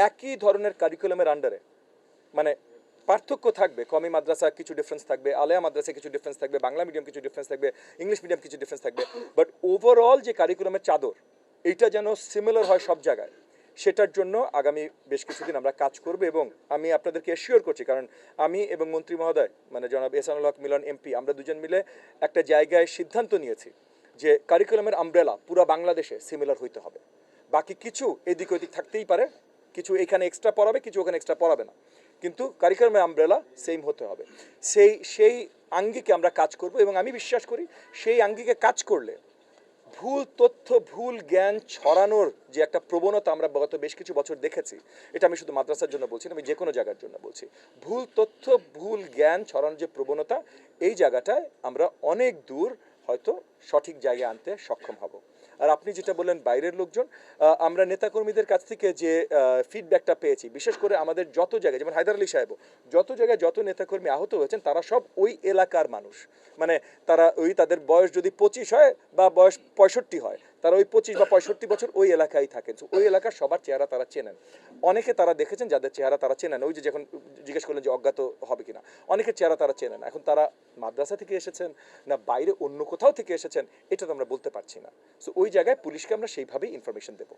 একই ধরনের কারিকুলামের আন্ডারে মানে পার্থক্য থাকবে, কমি মাদ্রাসা কিছু ডিফারেন্স থাকবে, আলেয়া মাদ্রাসা কিছু ডিফারেন্স থাকবে, বাংলা মিডিয়াম কিছু ডিফারেন্স থাকবে, ইংলিশ মিডিয়াম কিছু ডিফারেন্স থাকবে, বাট ওভারঅল যে কারিকুলামের চাদর এইটা যেন সিমিলার হয় সব জায়গায়, সেটার জন্য আগামী বেশ কিছুদিন আমরা কাজ করব। এবং আমি আপনাদেরকে এশিওর করছি, কারণ আমি এবং মন্ত্রী মহোদয় মানে জনাব এহসানুল হক মিলন এমপি আমরা দুজন মিলে একটা জায়গায় সিদ্ধান্ত নিয়েছি যে কারিকুলামের আমব্রেলা পুরো বাংলাদেশে সিমিলার হইতে হবে। বাকি কিছু এদিক ওদিক থাকতেই পারে, কিছু এখানে এক্সট্রা পড়াবে, কিছু ওখানে এক্সট্রা পড়াবে না, কিন্তু কারিকুলামের আমব্রেলা সেম হতে হবে। সেই আঙ্গিকে আমরা কাজ করব এবং আমি বিশ্বাস করি সেই আঙ্গিকে কাজ করলে ভুল তথ্য ভুল জ্ঞান ছড়ানোর যে একটা প্রবণতা আমরা গত বেশ কিছু বছর দেখেছি, এটা আমি শুধু মাদ্রাসার জন্য বলছি না, আমি যে কোনো জায়গার জন্য বলছি, ভুল তথ্য ভুল জ্ঞান ছড়ানোর যে প্রবণতা, এই জায়গাটায় আমরা অনেক দূর হয়তো সঠিক জায়গায় আনতে সক্ষম হব। আর আপনি যেটা বললেন বাইরের লোকজন, আমরা নেতাকর্মীদের কাছ থেকে যে ফিডব্যাকটা পেয়েছি, বিশেষ করে আমাদের যত জায়গায়, যেমন হায়দার আলী সাহেবও যত জায়গায় যত নেতাকর্মী আহত হয়েছেন তারা সব ওই এলাকার মানুষ। মানে তারা ওই তাদের বয়স যদি 25 হয় বা বয়স 65 হয়, তারা ওই 25 বা 65 বছর ওই এলাকায় থাকেন, ওই এলাকার সবার চেহারা তারা চেনেন। অনেকে তারা দেখেছেন যাদের চেহারা তারা চেনেন, ওই যে যখন জিজ্ঞেস করলেন যে অজ্ঞাত হবে কিনা, অনেকের চেহারা তারা চেনেন। এখন তারা মাদ্রাসা থেকে এসেছেন না বাইরে অন্য কোথাও থেকে এসেছেন এটা তো আমরা বলতে পারছি না। সো ওই জায়গায় পুলিশকে আমরা সেইভাবেই ইনফরমেশন দেবো।